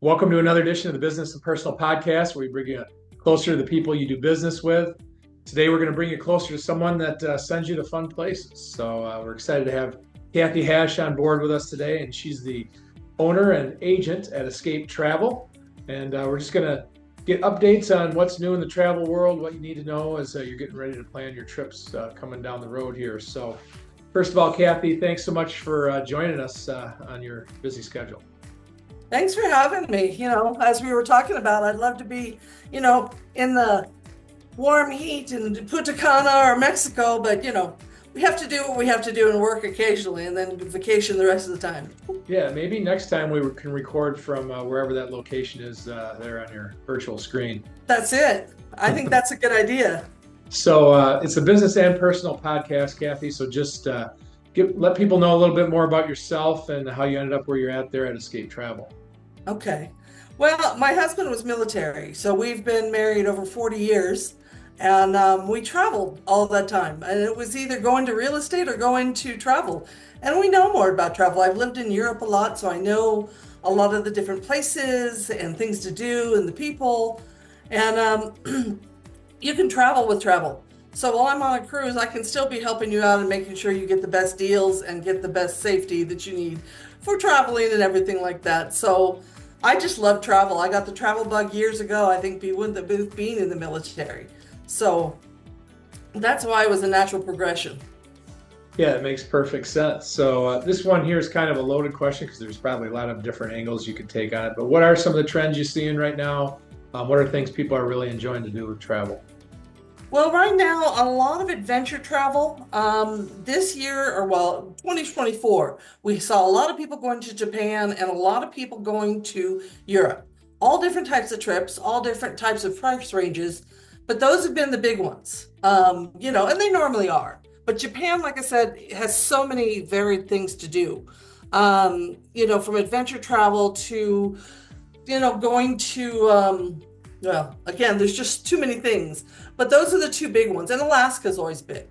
Welcome to another edition of the Business and Personal Podcast, where we bring you closer to the people you do business with. Today, we're going to bring you closer to someone that sends you to fun places. So we're excited to have Kathy Hash on board with us today, and she's the owner and agent at Escape Travel. And we're just going to get updates on what's new in the travel world, what you need to know as you're getting ready to plan your trips coming down the road here. So first of all, Kathy, thanks so much for joining us on your busy schedule. Thanks for having me. As we were talking about, I'd love to be, in the warm heat in Punta Cana or Mexico, but, we have to do what we have to do and work occasionally and then vacation the rest of the time. Yeah, maybe next time we can record from wherever that location is there on your virtual screen. That's it. I think that's a good idea. So it's a business and personal podcast, Kathy. So just let people know a little bit more about yourself and how you ended up where you're at there at Escape Travel. Okay. Well, my husband was military, so we've been married over 40 years, and we traveled all that time. And it was either going to real estate or going to travel. And we know more about travel. I've lived in Europe a lot, so I know a lot of the different places and things to do and the people. And you can travel with travel. So while I'm on a cruise, I can still be helping you out and making sure you get the best deals and get the best safety that you need for traveling and everything like that. So I just love travel. I got the travel bug years ago, I think, being in the military. So that's why it was a natural progression. Yeah, it makes perfect sense. So this one here is kind of a loaded question because there's probably a lot of different angles you could take on it. But what are some of the trends you're seeing right now? What are things people are really enjoying to do with travel? Well, right now, a lot of adventure travel. This year, 2024, we saw a lot of people going to Japan and a lot of people going to Europe. All different types of trips, all different types of price ranges, but those have been the big ones, and they normally are. But Japan, like I said, has so many varied things to do, from adventure travel to, going to, again, there's just too many things, but those are the two big ones. And Alaska's always big.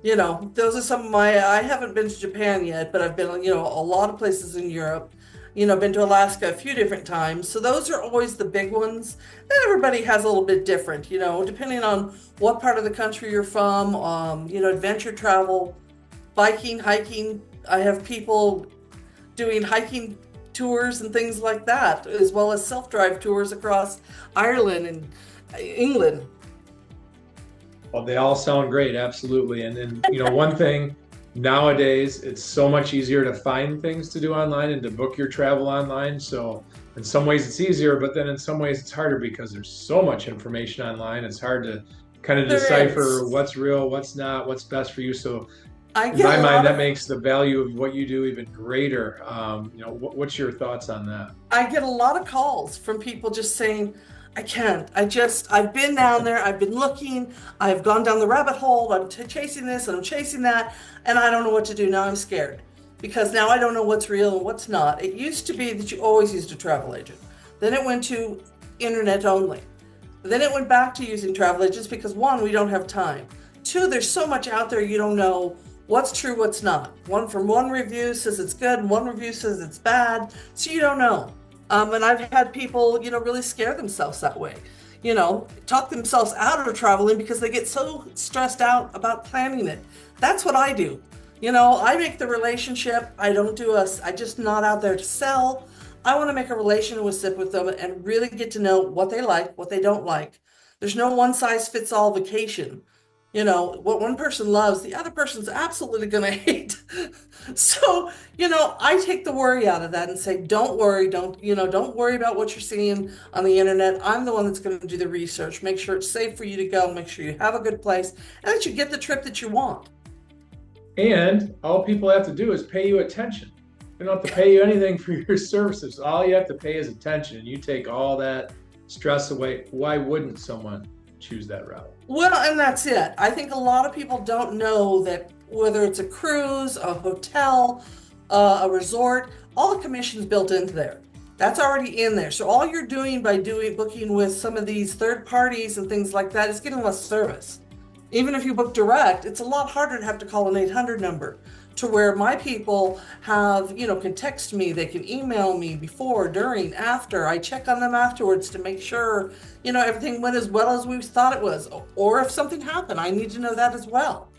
Those are some of I haven't been to Japan yet, but I've been, a lot of places in Europe, been to Alaska a few different times. So those are always the big ones. And everybody has a little bit different, depending on what part of the country you're from, adventure travel, biking, hiking. I have people doing hiking tours and things like that, as well as self-drive tours across Ireland and England. Well, they all sound great, absolutely. And then, one thing nowadays, it's so much easier to find things to do online and to book your travel online. So in some ways it's easier, but then in some ways it's harder because there's so much information online. It's hard to kind of decipher what's real, what's not, what's best for you. So in my mind, that makes the value of what you do even greater. What's your thoughts on that? I get a lot of calls from people just saying, I can't. I've been down there. I've been looking. I've gone down the rabbit hole. I'm chasing this and I'm chasing that. And I don't know what to do. Now I'm scared because now I don't know what's real and what's not. It used to be that you always used a travel agent. Then it went to internet only. Then it went back to using travel agents because, one, we don't have time. Two, there's so much out there you don't know what's true, what's not. One review says it's good, and one review says it's bad, so you don't know. And I've had people, really scare themselves that way. Talk themselves out of traveling because they get so stressed out about planning it. That's what I do. I make the relationship. I'm just not out there to sell. I want to make a relationship with them and really get to know what they like, what they don't like. There's no one size fits all vacation. What one person loves, the other person's absolutely going to hate. So, I take the worry out of that and say, don't worry. Don't worry about what you're seeing on the internet. I'm the one that's going to do the research, make sure it's safe for you to go, make sure you have a good place, and that you get the trip that you want. And all people have to do is pay you attention. They don't have to pay you anything for your services. All you have to pay is attention, and you take all that stress away. Why wouldn't someone choose that route? Well, and that's it. I think a lot of people don't know that whether it's a cruise, a hotel, a resort, all the commission's built into there. That's already in there. So all you're doing by booking with some of these third parties and things like that is getting less service. Even if you book direct, it's a lot harder to have to call an 800 number, to where my people have, can text me, they can email me before, during, after. I check on them afterwards to make sure, everything went as well as we thought it was. Or if something happened, I need to know that as well.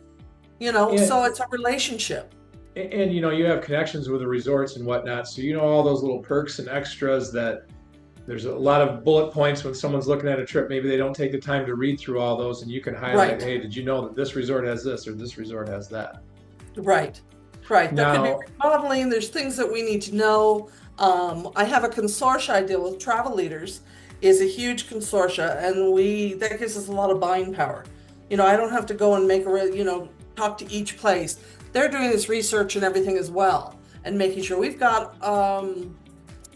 So it's a relationship. And you have connections with the resorts and whatnot, so all those little perks and extras that there's a lot of bullet points when someone's looking at a trip. Maybe they don't take the time to read through all those, and you can highlight, Right. hey, did you know that this resort has this or this resort has that? Right. There could be remodeling. There's things that we need to know. I have a consortia I deal with. Travel Leaders is a huge consortia, and that gives us a lot of buying power. I don't have to go and talk to each place. They're doing this research and everything as well, and making sure we've got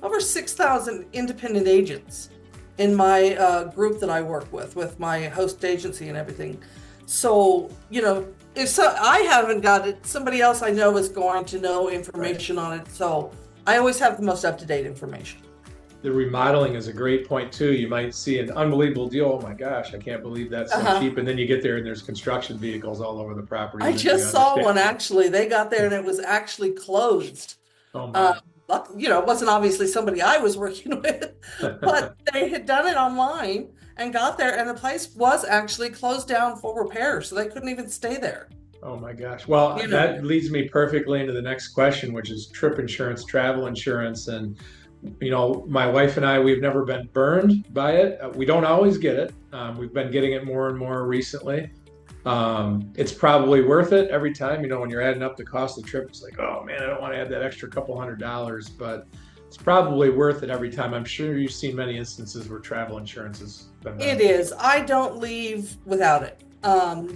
over 6,000 independent agents in my group that I work with my host agency and everything. So, if I haven't got it, somebody else I know is going to know information on it. So I always have the most up-to-date information. The remodeling is a great point too. You might see an unbelievable deal. Oh my gosh, I can't believe that's so cheap. And then you get there and there's construction vehicles all over the property. I just saw one actually. They got there and it was actually closed. Oh my. It wasn't obviously somebody I was working with, but they had done it online and got there, and the place was actually closed down for repair, so they couldn't even stay there. Oh my gosh. Well, that leads me perfectly into the next question, which is trip insurance, travel insurance. And, my wife and I, we've never been burned by it. We don't always get it. We've been getting it more and more recently. It's probably worth it every time, when you're adding up the cost of the trip. It's like, oh man, I don't want to add that extra couple $100s, but it's probably worth it every time. I'm sure you've seen many instances where travel insurance has been It is. I don't leave without it.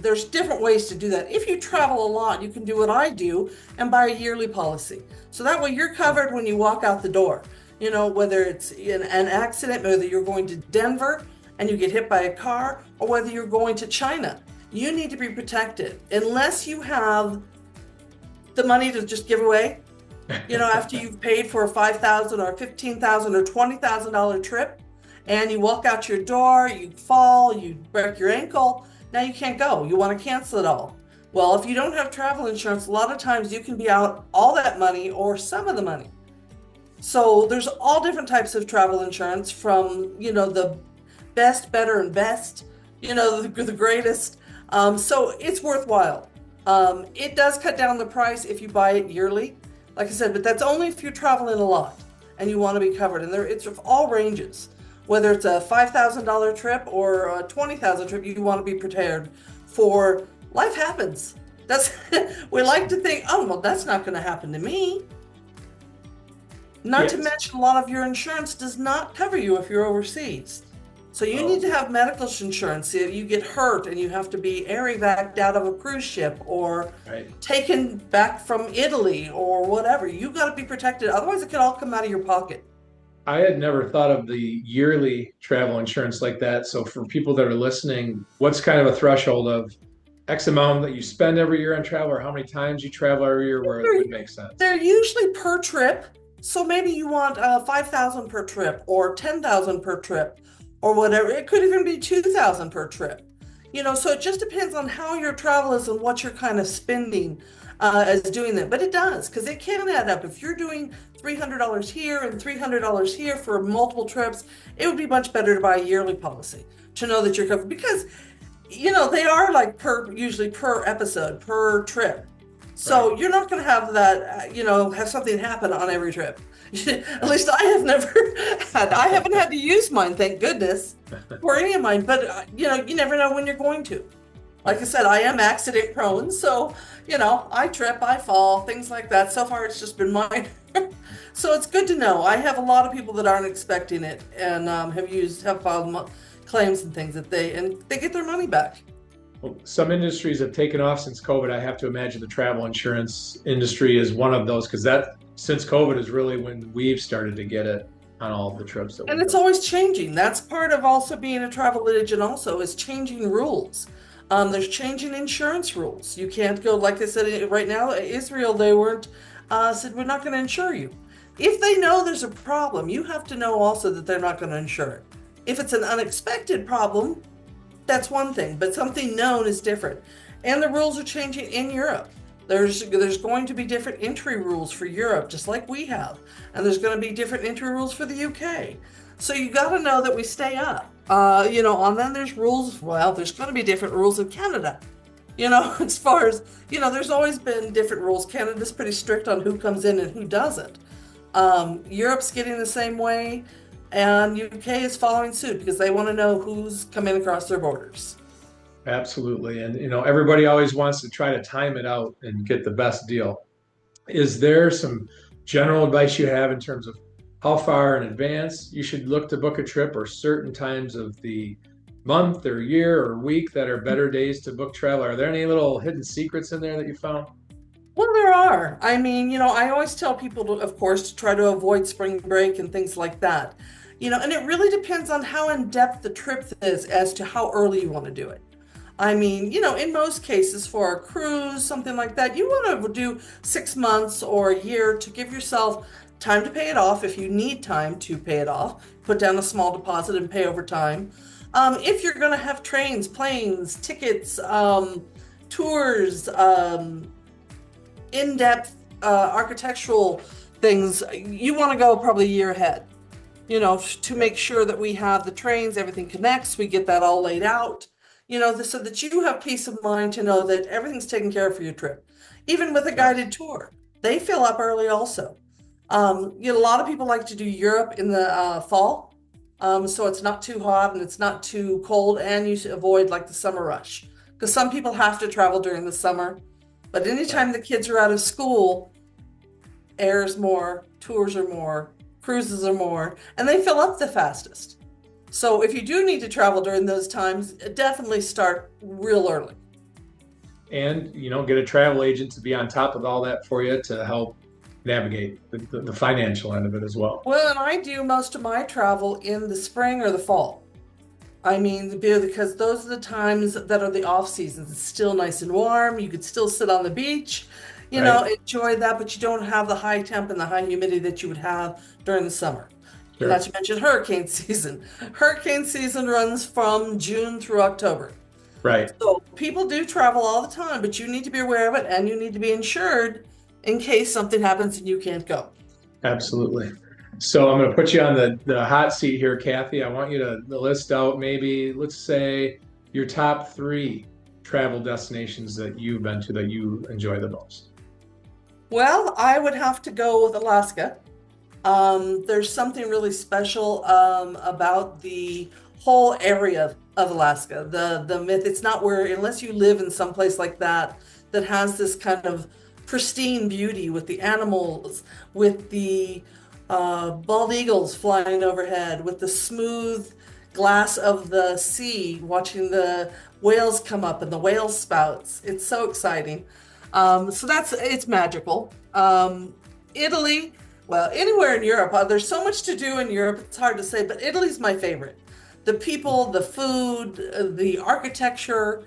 There's different ways to do that. If you travel a lot, you can do what I do and buy a yearly policy. So that way you're covered when you walk out the door. Whether it's in an accident, whether you're going to Denver and you get hit by a car, or whether you're going to China. You need to be protected unless you have the money to just give away. After you've paid for a $5,000 or $15,000 or $20,000 trip, and you walk out your door, you fall, you break your ankle, now you can't go. You want to cancel it all. Well, if you don't have travel insurance, a lot of times you can be out all that money or some of the money. So there's all different types of travel insurance, from the best, better, and best. The greatest. So it's worthwhile. It does cut down the price if you buy it yearly, like I said, but that's only if you're traveling a lot and you want to be covered. And it's of all ranges, whether it's a $5,000 trip or a $20,000 trip, you want to be prepared for. Life happens. We like to think, oh, well, that's not going to happen to me. Not to mention, a lot of your insurance does not cover you if you're overseas. So you need to have medical insurance. If you get hurt and you have to be air-evac'd out of a cruise ship or taken back from Italy or whatever, you got to be protected. Otherwise, it could all come out of your pocket. I had never thought of the yearly travel insurance like that. So for people that are listening, what's kind of a threshold of X amount that you spend every year on travel, or how many times you travel every year where it would make sense? They're usually per trip. So maybe you want $5,000 per trip or $10,000 per trip, or whatever. It could even be $2,000 per trip. So it just depends on how your travel is and what you're kind of spending as doing that. But it does, because it can add up. If you're doing $300 here and $300 here for multiple trips, it would be much better to buy a yearly policy to know that you're covered, because they are like usually per episode, per trip. So you're not going to have that, have something happen on every trip. At least I have never had. I haven't had to use mine, thank goodness, for any of mine. But, you never know when you're going to. Like I said, I am accident prone. So, I trip, I fall, things like that. So far, it's just been minor. So it's good to know. I have a lot of people that aren't expecting it and have filed claims and things that they get their money back. Well, some industries have taken off since COVID. I have to imagine the travel insurance industry is one of those, because since COVID is really when we've started to get it on all of the trips. And it's always changing. That's part of also being a travel agent also, is changing rules. There's changing insurance rules. You can't go, like I said, right now, Israel, they said, we're not going to insure you. If they know there's a problem, you have to know also that they're not going to insure it. If it's an unexpected problem, That's one thing, but something known is different. And the rules are changing in Europe. There's going to be different entry rules for Europe, just like we have. And there's going to be different entry rules for the UK. So you got to know that we stay up. And then there's rules. Well, there's going to be different rules in Canada. As far as, there's always been different rules. Canada's pretty strict on who comes in and who doesn't. Europe's getting the same way, and UK is following suit because they want to know who's coming across their borders. Absolutely. And, everybody always wants to try to time it out and get the best deal. Is there some general advice you have in terms of how far in advance you should look to book a trip, or certain times of the month or year or week that are better days to book travel? Are there any little hidden secrets in there that you found? Well, there are. I mean, I always tell people to, of course, to try to avoid spring break and things like that. And it really depends on how in depth the trip is as to how early you want to do it. I mean, in most cases for a cruise, something like that, you want to do 6 months or a year to give yourself time to pay it off if you need time to pay it off. Put down a small deposit and pay over time. If you're going to have trains, planes, tickets, tours, in-depth architectural things, you want to go probably a year ahead, to make sure that we have the trains, everything connects, we get that all laid out, so that you have peace of mind to know that everything's taken care of for your trip. Even with a guided tour, they fill up early also. A lot of people like to do Europe in the fall, so it's not too hot and it's not too cold, and you should avoid like the summer rush, because some people have to travel during the summer. But anytime the kids are out of school, air's more, tours are more, cruises are more, and they fill up the fastest. So if you do need to travel during those times, definitely start real early. And, get a travel agent to be on top of all that for you to help navigate the financial end of it as well. Well, and I do most of my travel in the spring or the fall. I mean, because those are the times that are the off seasons. It's still nice and warm. You could still sit on the beach, Right. enjoy that, but you don't have the high temp and the high humidity that you would have during the summer. Sure. Not to mention hurricane season. Hurricane season runs from June through October. Right. So people do travel all the time, but you need to be aware of it, and you need to be insured in case something happens and you can't go. Absolutely. So I'm going to put you on the hot seat here, Kathy. I want you to list out maybe, let's say, your top 3 travel destinations that you've been to that you enjoy the most. Well, I would have to go with Alaska. There's something really special about the whole area of Alaska. The myth, it's not where, unless you live in some place like that has this kind of pristine beauty with the animals, with the bald eagles flying overhead, with the smooth glass of the sea, watching the whales come up and the whale spouts. It's so exciting. It's magical. Italy, well, anywhere in Europe, there's so much to do in Europe, it's hard to say, but Italy's my favorite. The people, the food, the architecture,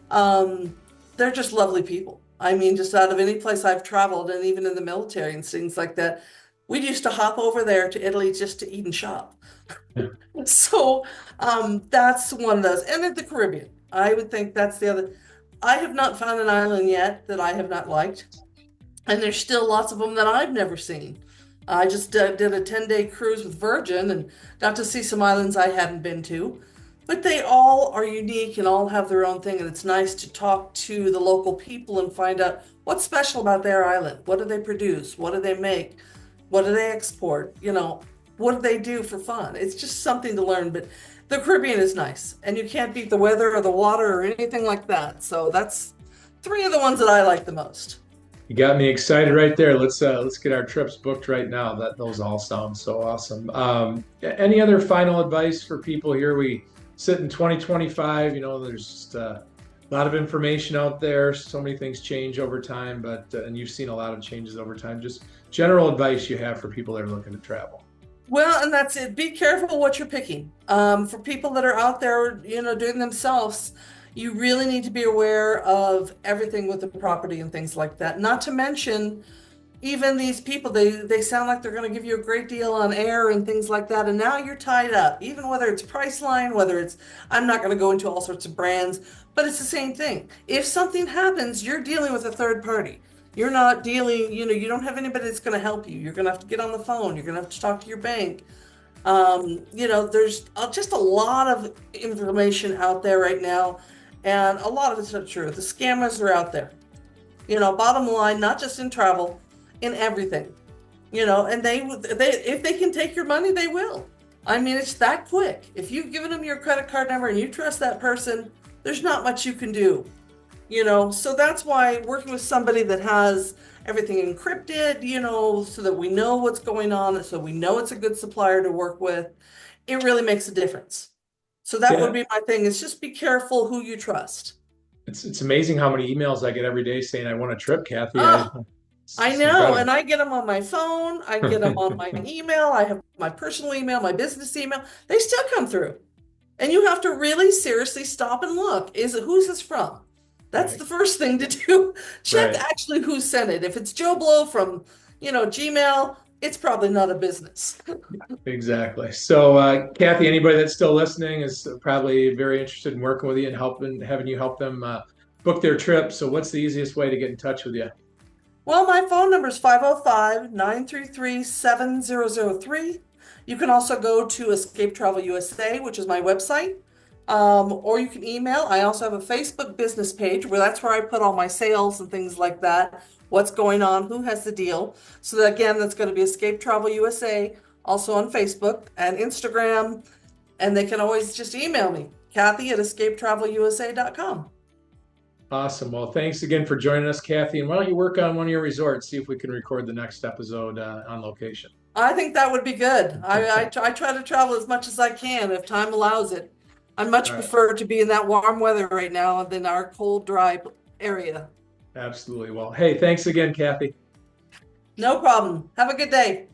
they're just lovely people. I mean, just out of any place I've traveled, and even in the military and things like that, we used to hop over there to Italy just to eat and shop. Yeah. So that's one of those. And in the Caribbean, I would think that's the other. I have not found an island yet that I have not liked. And there's still lots of them that I've never seen. I just did a 10-day cruise with Virgin and got to see some islands I hadn't been to. But they all are unique and all have their own thing. And it's nice to talk to the local people and find out what's special about their island. What do they produce? What do they make? What do they export? What do they do for fun? It's just something to learn. But the Caribbean is nice. And you can't beat the weather or the water or anything like that. So that's 3 of the ones that I like the most. You got me excited right there. Let's get our trips booked right now. Those all sound so awesome. Any other final advice for people here? We sit in 2025. There's just a lot of information out there. So many things change over time, but and you've seen a lot of changes over time. Just general advice you have for people that are looking to travel. Well, and that's it. Be careful what you're picking. For people that are out there, doing themselves, you really need to be aware of everything with the property and things like that. Not to mention, even these people, they sound like they're going to give you a great deal on air and things like that, and now you're tied up. Even whether it's Priceline, whether it's, I'm not going to go into all sorts of brands, but it's the same thing. If something happens, you're dealing with a third party. You're not dealing, you don't have anybody that's going to help you. You're going to have to get on the phone. You're going to have to talk to your bank. There's just a lot of information out there right now, and a lot of it's not true. The scammers are out there. Bottom line, not just in travel, in everything. And they if they can take your money, they will. I mean, it's that quick. If you've given them your credit card number and you trust that person, there's not much you can do. So that's why working with somebody that has everything encrypted, so that we know what's going on, so we know it's a good supplier to work with, it really makes a difference. So that would be my thing, is just be careful who you trust. It's amazing how many emails I get every day saying I want a trip, Kathy. I know, and I get them on my phone, I get them on my email, I have my personal email, my business email, they still come through. And you have to really seriously stop and look, who's this from? That's the first thing to do. Check actually who sent it. If it's Joe Blow from, Gmail, it's probably not a business. Exactly. So, Kathy, anybody that's still listening is probably very interested in working with you and having you help them book their trip. So what's the easiest way to get in touch with you? Well, my phone number is 505-933-7003. You can also go to Escape Travel USA, which is my website. Or you can email. I also have a Facebook business page that's where I put all my sales and things like that. What's going on, who has the deal. So that, again, that's going to be Escape Travel USA, also on Facebook and Instagram. And they can always just email me, Kathy@escapetravelusa.com. Awesome. Well, thanks again for joining us, Kathy. And why don't you work on one of your resorts, see if we can record the next episode on location. I think that would be good. I try to travel as much as I can if time allows it. I much prefer to be in that warm weather right now than our cold, dry area. Absolutely. Well, hey, thanks again, Kathy. No problem. Have a good day.